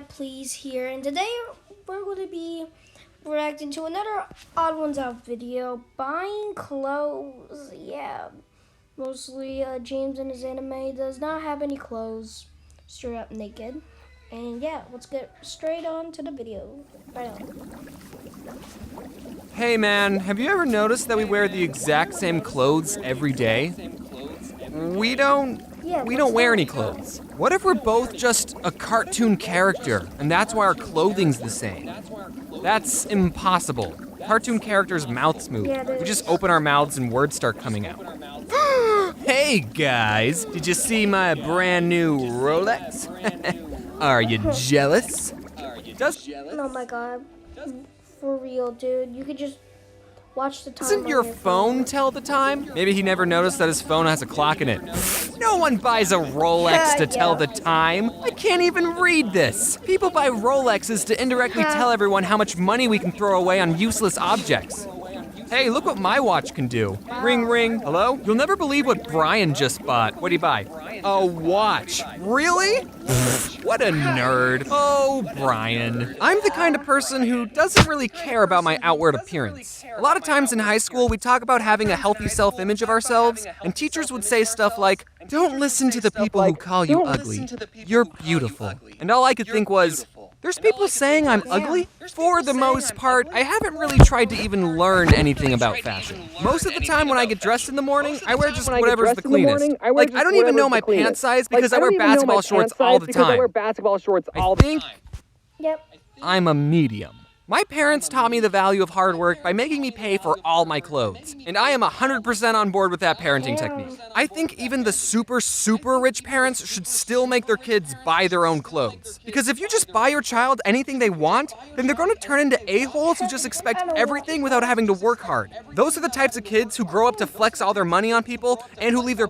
Please here, and today we're going to be reacting to another Odd Ones Out video, buying clothes. Yeah, mostly James in his anime does not have any clothes, straight up naked. And yeah, let's get straight on to the video. Right on. Hey man, have you ever noticed that we wear the exact same clothes every day? We don't wear any clothes. What if we're both just a cartoon character, and that's why our clothing's the same? That's impossible. Cartoon characters' mouths move. Yeah, We just open our mouths and words start coming out. Hey guys, did you see my brand new Rolex? Are you jealous? Oh my god. For real, dude. You could just watch the time. Doesn't on your phone tell the time? Maybe he never noticed that his phone has a clock in it. No one buys a Rolex to tell the time. I can't even read this. People buy Rolexes to indirectly tell everyone how much money we can throw away on useless objects. Hey, look what my watch can do. Ring, ring. Hello? You'll never believe what Brian just bought. What'd he buy? A watch. Really? What a nerd. Oh, Brian. I'm the kind of person who doesn't really care about my outward appearance. A lot of times in high school, we talk about having a healthy self-image of ourselves, and teachers would say stuff like, "Don't listen to the people who call you ugly. You're beautiful." And all I could think was, there's people saying I'm ugly? For the most part, I haven't really tried to even learn anything about fashion. Most of the time when I get dressed in the morning, I wear just whatever's the cleanest. Like, I don't even know my pant size because I wear basketball shorts all the time. I think Yep. I'm a medium. My parents taught me the value of hard work by making me pay for all my clothes, and I am 100% on board with that parenting technique. I think even the super rich parents should still make their kids buy their own clothes. Because if you just buy your child anything they want, then they're gonna turn into a-holes who just expect everything without having to work hard. Those are the types of kids who grow up to flex all their money on people and who leave their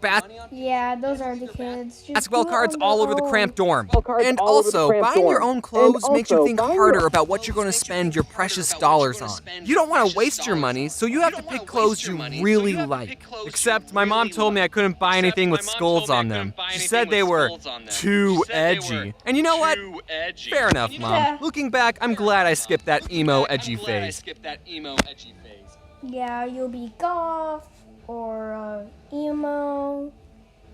Yeah, those are the kids. Just basketball do it cards on all their over the own. cramped dorm. And also, buying your own clothes makes you think harder about what you're gonna spend your precious dollars on. You don't want to waste your money, so you have to pick clothes you really like. Except my mom told me I couldn't buy anything with skulls on them. She said they were too edgy. And you know what? Fair enough, Mom. Yeah. Looking back, I'm glad I skipped that emo edgy phase. Yeah, you'll be goth or emo.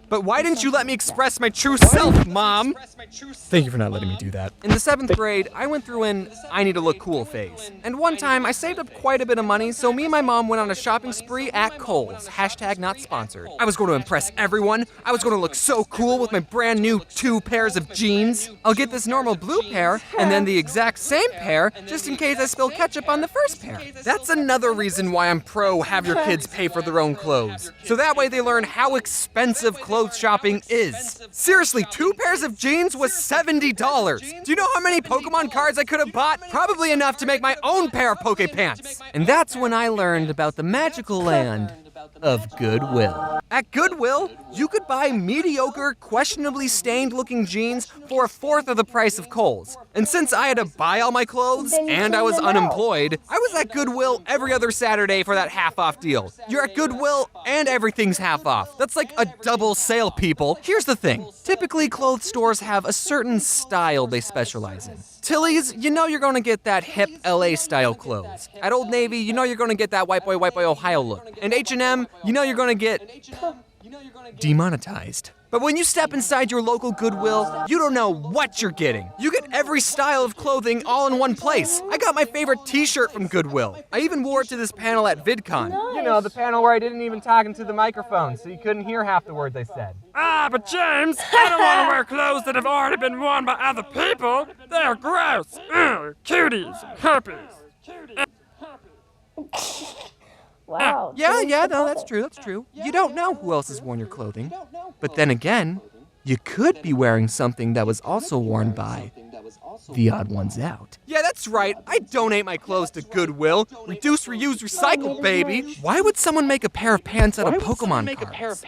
But why didn't you let me express my true self, Mom? Thank you for not letting me do that. In the 7th grade, I went through an I need to look cool phase. And one time, I saved up quite a bit of money, so me and my mom went on a shopping spree at Kohl's. # not sponsored. I was going to impress everyone. I was going to look so cool with my brand new 2 pairs of jeans. I'll get this normal blue pair, and then the exact same pair, just in case I spill ketchup on the first pair. That's another reason why I'm pro have your kids pay for their own clothes. So that way they learn how expensive clothes shopping is. Seriously, 2 pairs of jeans was $70. Do you know how many Pokemon cards I could have bought? Probably enough to make my own pair of Poke Pants. And that's when I learned about the magical land of Goodwill. At Goodwill, you could buy mediocre, questionably stained-looking jeans for 1/4 of the price of Kohl's. And since I had to buy all my clothes and I was unemployed, I was at Goodwill every other Saturday for that half-off deal. You're at Goodwill and everything's half off. That's like a double sale, people. Here's the thing. Typically, clothes stores have a certain style they specialize in. Tilly's, you know you're gonna get that hip LA-style clothes. At Old Navy, you know you're gonna get that white boy Ohio look. And H&M, you know you're gonna get demonetized. But when you step inside your local Goodwill, you don't know what you're getting. You get every style of clothing all in one place. I got my favorite t-shirt from Goodwill. I even wore it to this panel at VidCon. You know, the panel where I didn't even talk into the microphone, so you couldn't hear half the words I said. Ah, but James, I don't want to wear clothes that have already been worn by other people. They are gross. Ugh, cuties, herpes. Wow. Yeah, no, that's true. You don't know who else has worn your clothing. But then again, you could be wearing something that was also worn by the Odd Ones Out. Yeah, that's That's right, I donate my clothes to Goodwill. Reduce, reuse, recycle, baby. Why would someone make a pair of pants out of Pokemon cards?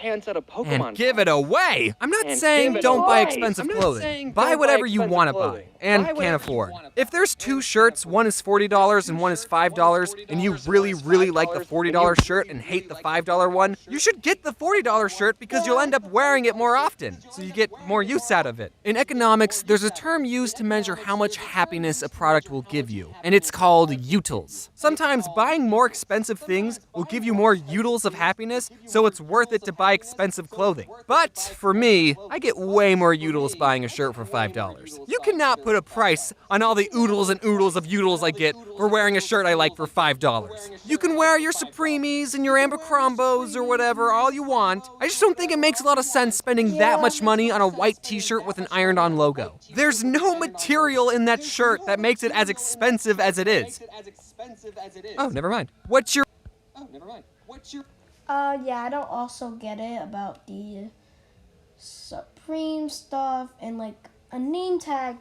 And give it away. I'm not saying don't buy expensive clothing. Buy whatever you want to buy and can't afford. If there's two shirts, one is $40 and one is $5, and you really, really like the $40 shirt and hate the $5 one, you should get the $40 shirt because you'll end up wearing it more often, so you get more use out of it. In economics, there's a term used to measure how much happiness a product will give you, and it's called utils. Sometimes buying more expensive things will give you more utils of happiness, so it's worth it to buy expensive clothing. But for me, I get way more utils buying a shirt for $5. You cannot put a price on all the oodles and oodles of utils I get for wearing a shirt I like for $5. You can wear your Supremes and your Abercrombos or whatever all you want. I just don't think it makes a lot of sense spending that much money on a white t-shirt with an ironed-on logo. There's no material in that shirt that makes it as expensive as it is. Oh, never mind. What's your... Yeah, I don't also get it about the Supreme stuff and like a name tag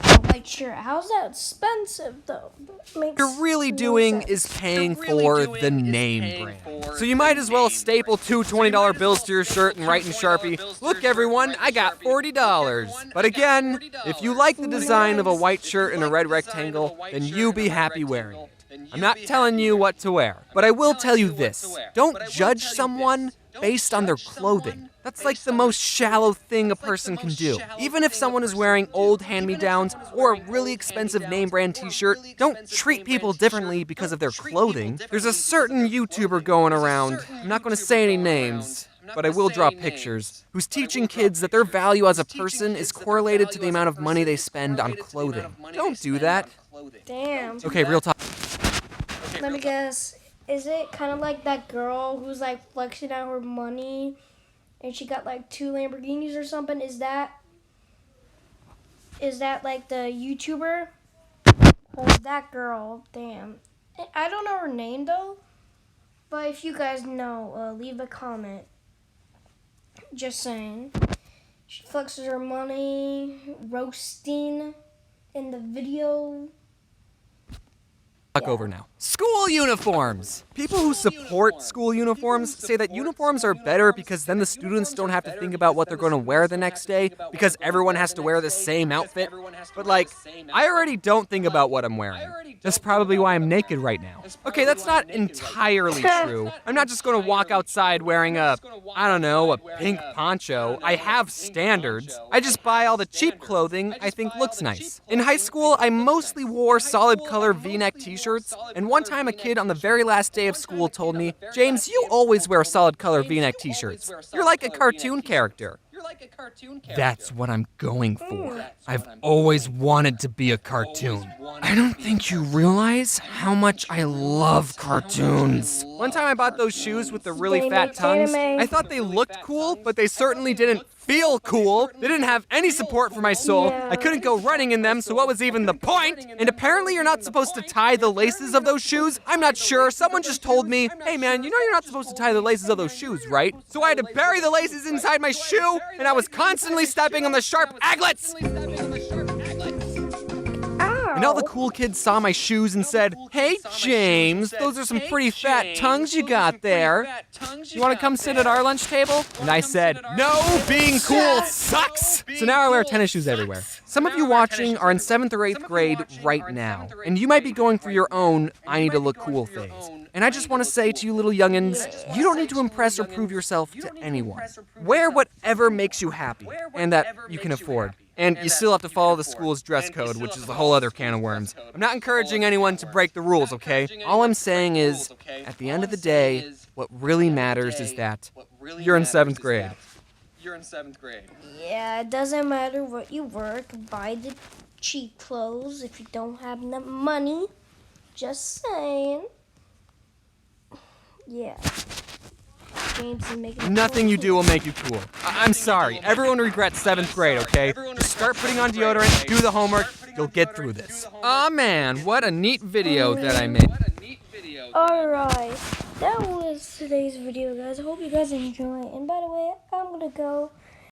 on a white shirt. How's that expensive though? What you're really doing is paying for the name brand. So you might as well staple two $20 bills to your shirt and write in Sharpie, "Look everyone, I got $40. But again, if you like the design of a white shirt in a red rectangle, then you be happy wearing it. I'm not telling you what to wear, but I will tell you this. Don't judge someone based on their clothing. That's like the most shallow thing a person can do. Even if someone is wearing old hand-me-downs or a really expensive name brand t-shirt, don't treat people differently because of their clothing. There's a certain YouTuber going around, I'm not going to say any names, but I will draw pictures, who's teaching kids that their value as a person is correlated to the amount of money they spend on clothing. Don't do that. Damn. Okay, real talk. Let me guess. Is it kind of like that girl who's like flexing out her money and she got like 2 Lamborghinis or something? Is that like the YouTuber? Or that girl? Damn. I don't know her name though. But if you guys know, leave a comment. Just saying. She flexes her money, roasting in the video. Over now. School uniforms! People who support school uniforms say that uniforms are better because then the students don't have to think about what they're going to wear the next day because everyone has to wear the same outfit. But like, I already don't think about what I'm wearing. That's probably why I'm naked right now. Okay, that's not entirely true. I'm not just going to walk outside wearing a pink poncho. I have standards. I just buy all the cheap clothing I think looks nice. In high school, I mostly wore solid color V-neck t-shirts, and one time a kid on the very last day of school told me, "James, you always wear solid color V-neck t-shirts. You're like a cartoon character." That's what I'm going for. I've always wanted to be a cartoon. I don't think you realize how much I love cartoons. One time I bought those shoes with the really fat tongues. I thought they looked cool, but they certainly didn't feel cool. They didn't have any support for my soul. I couldn't go running in them, so what was even the point? And apparently you're not supposed to tie the laces of those shoes. I'm not sure. Someone just told me, "Hey man, you know you're not supposed to tie the laces of those shoes, right?" So I had to bury the laces inside my shoe, and I was constantly stepping on the sharp aglets. And all the cool kids saw my shoes and said, "Hey, James, those are some pretty fat tongues you got there. You want to come sit at our lunch table?" And I said, "No, being cool sucks." So now I wear tennis shoes everywhere. Some of you watching are in 7th or 8th grade right now, and you might be going through your own I need to look cool phase. And I just want to say to you little youngins, you don't need to impress or prove yourself to anyone. Wear whatever makes you happy, and that you can afford. And you still have to follow the school's dress code, which is a whole other can of worms. I'm not encouraging anyone to break the rules, okay? All I'm saying is, at the end of the day, what really matters is that you're in 7th grade. Yeah, it doesn't matter what you work. Buy the cheap clothes if you don't have enough money. Just saying. Yeah. James is making Nothing you do will make you cool. I'm sorry. Everyone regrets 7th grade, okay? Just start putting on deodorant, do the homework, you'll get through this. Aw man, what a neat video that I made. Alright, that was today's video, guys. I hope you guys enjoy it. And by the way, I'm gonna go